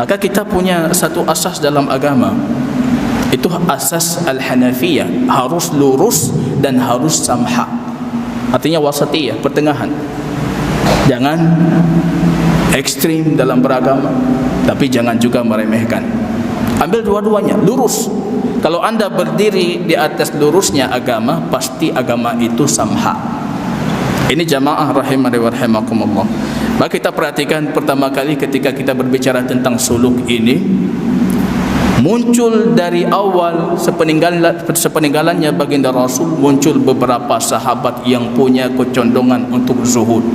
Maka kita punya satu asas dalam agama, itu asas Al-Hanafiyah, harus lurus dan harus samha. Artinya wasatiyah, pertengahan. Jangan ekstrim dalam beragama, tapi jangan juga meremehkan. Ambil dua-duanya, lurus. Kalau anda berdiri di atas lurusnya agama, pasti agama itu samha. Ini jamaah rahimani wa rahimakumullah. Maka kita perhatikan pertama kali ketika kita berbicara tentang suluk ini, muncul dari awal sepeninggalannya baginda Rasul, muncul beberapa sahabat yang punya kecondongan untuk zuhud.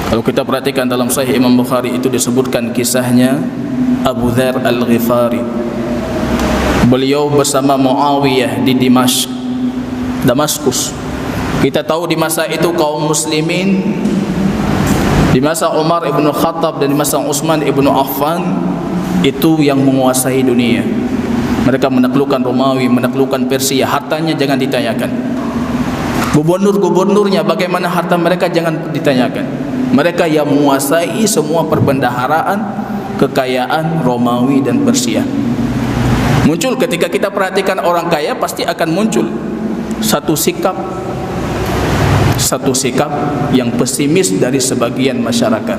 Kalau kita perhatikan dalam Sahih Imam Bukhari itu disebutkan kisahnya Abu Dzar Al-Ghifari. Beliau bersama Muawiyah di Damaskus. Kita tahu di masa itu kaum muslimin, di masa Umar ibn Khattab dan di masa Utsman ibn Affan, itu yang menguasai dunia. Mereka menaklukkan Romawi, menaklukkan Persia. Hartanya jangan ditanyakan. Gubernur-gubernurnya bagaimana harta mereka jangan ditanyakan. Mereka yang menguasai semua perbendaharaan, kekayaan Romawi dan Persia. Muncul ketika kita perhatikan orang kaya, pasti akan muncul satu sikap yang pesimis dari sebagian masyarakat.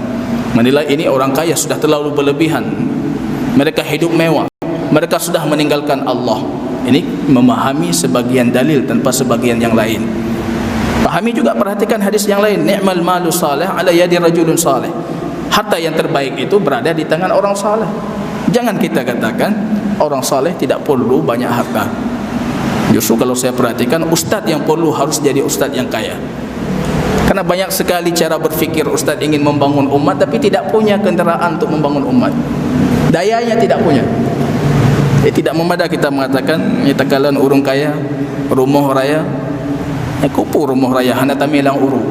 Menilai ini orang kaya sudah terlalu berlebihan. Mereka hidup mewah. Mereka sudah meninggalkan Allah. Ini memahami sebagian dalil tanpa sebagian yang lain. Pahami juga, perhatikan hadis yang lain. Ni'mal malu salih ala yadi rajulun salih. Harta yang terbaik itu berada di tangan orang saleh. Jangan kita katakan orang saleh tidak perlu banyak harta. Justru kalau saya perhatikan, ustaz yang perlu harus jadi ustaz yang kaya. Karena banyak sekali cara berfikir ustaz ingin membangun umat tapi tidak punya kendaraan untuk membangun umat. Dayanya tidak punya. Tidak memadai kita mengatakan nyatakalan urung kaya, rumah raya, kupu rumah raya hana tamilang uru.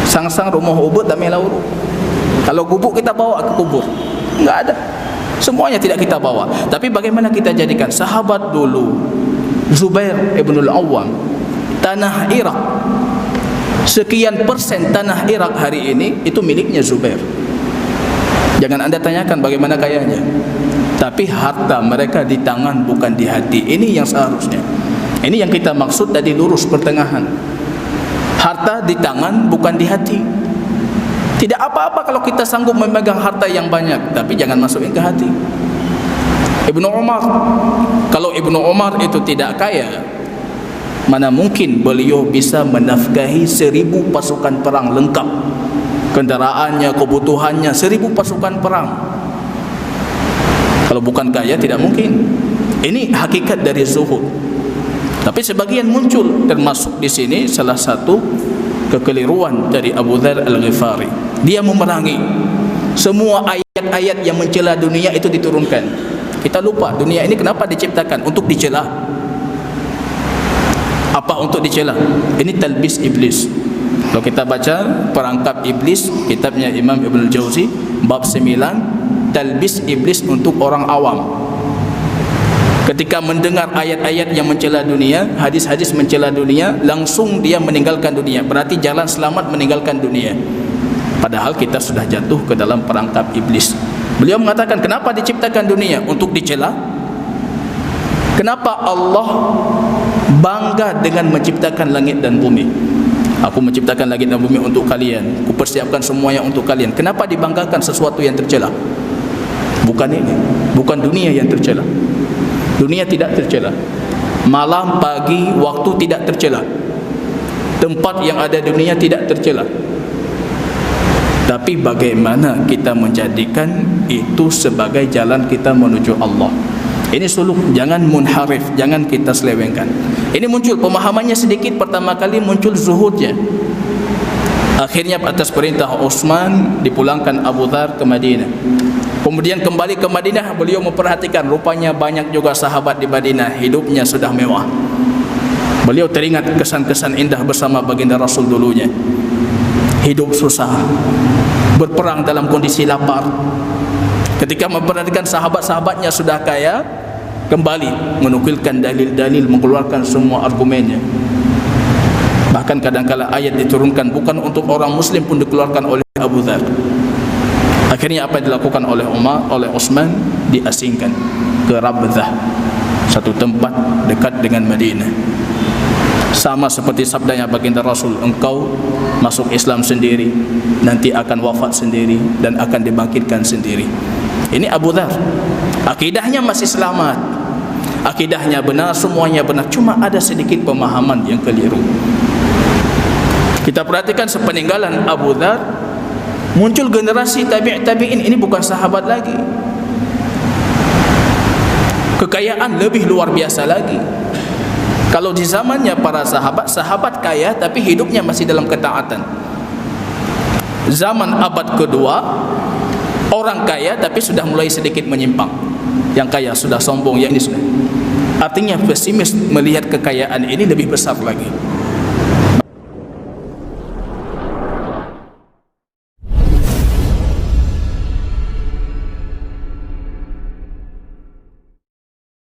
Sang-sang rumah ubud tamilang uru. Kalau gubuk kita bawa ke kubur, enggak ada. Semuanya tidak kita bawa. Tapi bagaimana kita jadikan sahabat dulu, Zubair ibn al-Awwam, tanah Irak, sekian persen tanah Irak hari ini itu miliknya Zubair. Jangan anda tanyakan bagaimana kayanya, tapi harta mereka di tangan bukan di hati. Ini yang seharusnya. Ini yang kita maksud tadi, lurus pertengahan. Harta di tangan bukan di hati. Tidak apa-apa kalau kita sanggup memegang harta yang banyak, tapi jangan masukin ke hati. Ibnu Umar, kalau Ibnu Umar itu tidak kaya, mana mungkin beliau bisa menafkahi 1000 pasukan perang lengkap, kendaraannya, kebutuhannya 1000 pasukan perang. Kalau bukan kaya tidak mungkin. Ini hakikat dari zuhud. Tapi sebagian muncul, termasuk di sini salah satu kekeliruan dari Abu Dzar Al-Ghifari. Dia memerangi semua ayat-ayat yang mencela dunia itu diturunkan. Kita lupa dunia ini kenapa diciptakan? Untuk dicela. Apa untuk dicela? Ini talbis iblis. Kalau kita baca perangkap iblis, kitabnya Imam Ibn Al-Jauzi, bab 9, talbis iblis untuk orang awam. Ketika mendengar ayat-ayat yang mencela dunia, hadis-hadis mencela dunia, langsung dia meninggalkan dunia. Berarti jalan selamat meninggalkan dunia. Padahal kita sudah jatuh ke dalam perangkap iblis. Beliau mengatakan, kenapa diciptakan dunia? Untuk dicela. Kenapa Allah bangga dengan menciptakan langit dan bumi? Aku menciptakan langit dan bumi untuk kalian, aku persiapkan semuanya untuk kalian. Kenapa dibanggakan sesuatu yang tercela? Bukan ini, bukan dunia yang tercela. Dunia tidak tercela. Malam, pagi, waktu tidak tercela. Tempat yang ada dunia tidak tercela. Tapi bagaimana kita menjadikan itu sebagai jalan kita menuju Allah? Ini suluk, jangan munharif, jangan kita selewengkan. Ini muncul pemahamannya sedikit, pertama kali muncul zuhudnya. Akhirnya atas perintah Utsman dipulangkan Abu Dzar ke Madinah. Kemudian kembali ke Madinah, beliau memperhatikan rupanya banyak juga sahabat di Madinah hidupnya sudah mewah. Beliau teringat kesan-kesan indah bersama baginda Rasul dulunya. Hidup susah, berperang dalam kondisi lapar. Ketika memperhatikan sahabat-sahabatnya sudah kaya, kembali menukilkan dalil-dalil, mengeluarkan semua argumennya. Bahkan kadang-kala ayat diturunkan bukan untuk orang muslim pun dikeluarkan oleh Abu Dzar. Akhirnya apa yang dilakukan oleh Utsman, diasingkan ke Rabzah, satu tempat dekat dengan Madinah. Sama seperti sabdanya baginda Rasul, engkau masuk Islam sendiri, nanti akan wafat sendiri dan akan dibangkitkan sendiri. Ini Abu Dzar, akidahnya masih selamat, akidahnya benar, semuanya benar, cuma ada sedikit pemahaman yang keliru. Kita perhatikan sepeninggalan Abu Dzar, muncul generasi tabi'in, ini bukan sahabat lagi, kekayaan lebih luar biasa lagi. Kalau di zamannya para sahabat kaya tapi hidupnya masih dalam ketaatan. Zaman abad kedua, orang kaya tapi sudah mulai sedikit menyimpang. Yang kaya sudah sombong, yang ini sudah. Artinya pesimis melihat kekayaan ini lebih besar lagi.